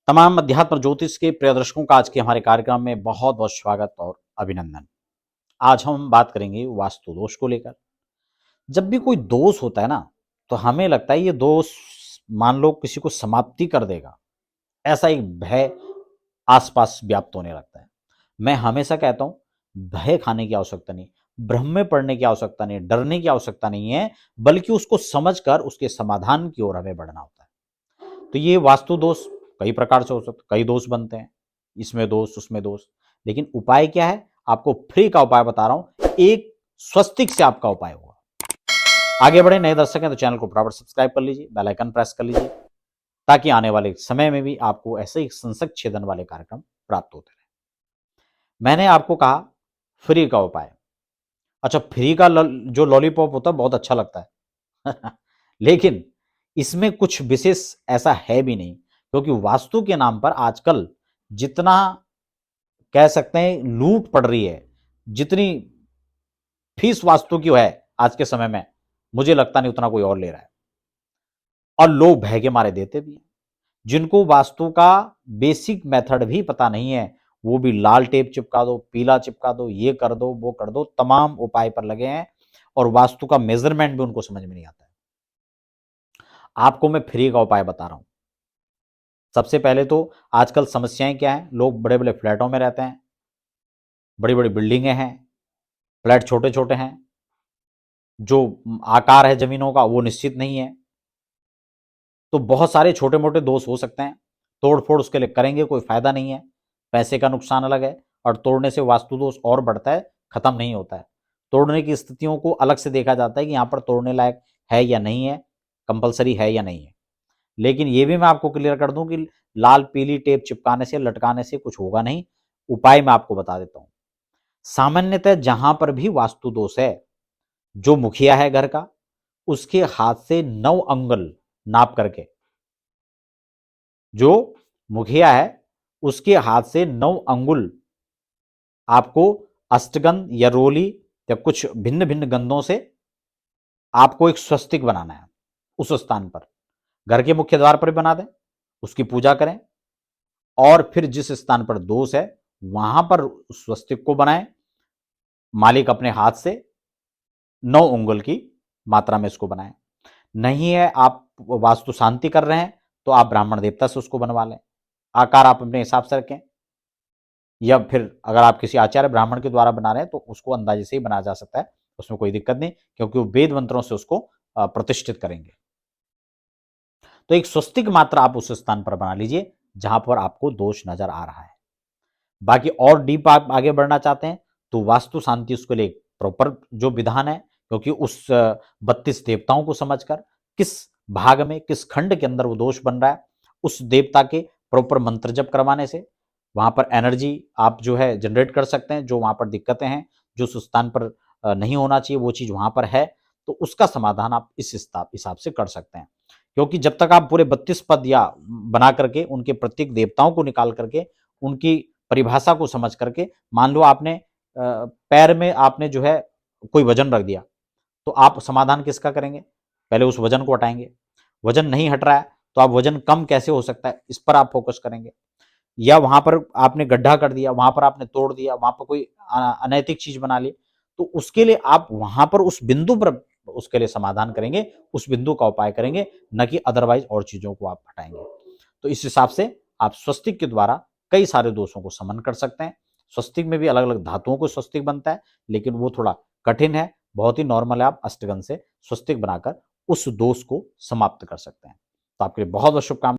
तमाम अध्यात्म ज्योतिष के प्रिय दर्शकों का आज के हमारे कार्यक्रम में बहुत बहुत स्वागत और अभिनंदन। आज हम बात करेंगे वास्तु दोष को लेकर। जब भी कोई दोष होता है ना, तो हमें लगता है ये दोष मान लो किसी को समाप्ति कर देगा, ऐसा एक भय आसपास व्याप्त होने लगता है। मैं हमेशा कहता हूं, भय खाने की आवश्यकता नहीं, भ्रम में पड़ने की आवश्यकता नहीं, डरने की आवश्यकता नहीं है, बल्कि उसको समझकर उसके समाधान की ओर हमें बढ़ना होता है। तो ये वास्तु दोष कई प्रकार से हो सकते, कई दोष बनते हैं, इसमें दोष उसमें दोष। लेकिन उपाय क्या है, आपको फ्री का उपाय बता रहा हूं, एक स्वस्तिक से आपका उपाय होगा। आगे बढ़े, नए दर्शक हैं तो चैनल को फटाफट सब्सक्राइब कर लीजिए, बेल आइकन प्रेस कर लीजिए, ताकि आने वाले समय में भी आपको ऐसे ही संसद छेदन वाले कार्यक्रम प्राप्त होते रहे। मैंने आपको कहा फ्री का उपाय। अच्छा, फ्री का जो लॉलीपॉप होता है बहुत अच्छा लगता है लेकिन इसमें कुछ विशेष ऐसा है भी नहीं, क्योंकि वास्तु के नाम पर आजकल जितना कह सकते हैं लूट पड़ रही है, जितनी फीस वास्तु की है आज के समय में, मुझे लगता नहीं उतना कोई और ले रहा है। और लोग भय के मारे देते भी हैं। जिनको वास्तु का बेसिक मेथड भी पता नहीं है, वो भी लाल टेप चिपका दो, पीला चिपका दो, ये कर दो, वो कर दो, तमाम उपाय पर लगे हैं और वास्तु का मेजरमेंट भी उनको समझ में नहीं आता है। आपको मैं फ्री का उपाय बता रहा हूं। सबसे पहले तो आजकल समस्याएं क्या है, लोग बड़े बड़े फ्लैटों में रहते हैं, बड़ी बड़ी बिल्डिंगें हैं, फ्लैट छोटे छोटे हैं, जो आकार है जमीनों का वो निश्चित नहीं है, तो बहुत सारे छोटे मोटे दोष हो सकते हैं। तोड़ फोड़ उसके लिए करेंगे, कोई फायदा नहीं है, पैसे का नुकसान अलग है, और तोड़ने से वास्तु दोष और बढ़ता है, खत्म नहीं होता है। तोड़ने की स्थितियों को अलग से देखा जाता है कि यहाँ पर तोड़ने लायक है या नहीं है, कंपलसरी है या नहीं है। लेकिन ये भी मैं आपको क्लियर कर दूं कि लाल पीली टेप चिपकाने से लटकाने से कुछ होगा नहीं। उपाय मैं आपको बता देता हूं। सामान्यतः जहां पर भी वास्तु दोष है, जो मुखिया है घर का, उसके हाथ से 9 अंगुल नाप करके, जो मुखिया है उसके हाथ से 9 अंगुल आपको अष्टगंध या रोली या कुछ भिन्न भिन्न गंधों से आपको एक स्वस्तिक बनाना है। उस स्थान पर घर के मुख्य द्वार पर बना दें, उसकी पूजा करें, और फिर जिस स्थान पर दोष है वहां पर स्वस्तिक को बनाएं। मालिक अपने हाथ से 9 उंगल की मात्रा में इसको बनाएं। नहीं है, आप वास्तु शांति कर रहे हैं, तो आप ब्राह्मण देवता से उसको बनवा लें। आकार आप अपने हिसाब से रखें, या फिर अगर आप किसी आचार्य ब्राह्मण के द्वारा बना रहे हैं तो उसको अंदाजे से ही बनाया जा सकता है, उसमें कोई दिक्कत नहीं, क्योंकि वो वेद मंत्रों से उसको प्रतिष्ठित करेंगे। तो एक स्वस्तिक मात्रा आप उस स्थान पर बना लीजिए जहां पर आपको दोष नजर आ रहा है। बाकी और डीप आप आगे बढ़ना चाहते हैं तो वास्तु शांति उसके लिए प्रॉपर जो विधान है, क्योंकि उस 32 देवताओं को समझकर किस भाग में किस खंड के अंदर वो दोष बन रहा है, उस देवता के प्रॉपर मंत्र जप करवाने से वहां पर एनर्जी आप जो है जनरेट कर सकते हैं। जो वहां पर दिक्कतें हैं, जो उस स्थान पर नहीं होना चाहिए वो चीज वहां पर है, तो उसका समाधान आप इस हिसाब से कर सकते हैं। क्योंकि जब तक आप पूरे 32 पद या बना करके उनके प्रत्येक देवताओं को निकाल करके उनकी परिभाषा को समझ करके, मान लो आपने पैर में आपने जो है कोई वजन रख दिया, तो आप समाधान किसका करेंगे, पहले उस वजन को हटाएंगे। वजन नहीं हट रहा है तो आप वजन कम कैसे हो सकता है, इस पर आप फोकस करेंगे। या वहां पर आपने गड्ढा कर दिया, वहां पर आपने तोड़ दिया, वहां पर कोई अनैतिक चीज बना ली, तो उसके लिए आप वहां पर उस बिंदु पर उसके लिए समाधान करेंगे, उस बिंदु का उपाय करेंगे, न कि अदरवाइज और चीजों को आप हटाएंगे। तो इस हिसाब से आप स्वस्तिक के द्वारा कई सारे दोषों को समन कर सकते हैं। स्वस्तिक में भी अलग अलग धातुओं को स्वस्तिक बनता है, लेकिन वो थोड़ा कठिन है, बहुत ही नॉर्मल है। आप अष्टगंध से स्वस्तिक बनाकर उस दोष को समाप्त कर सकते हैं। तो आपके लिए बहुत बहुत शुभकामनाएं।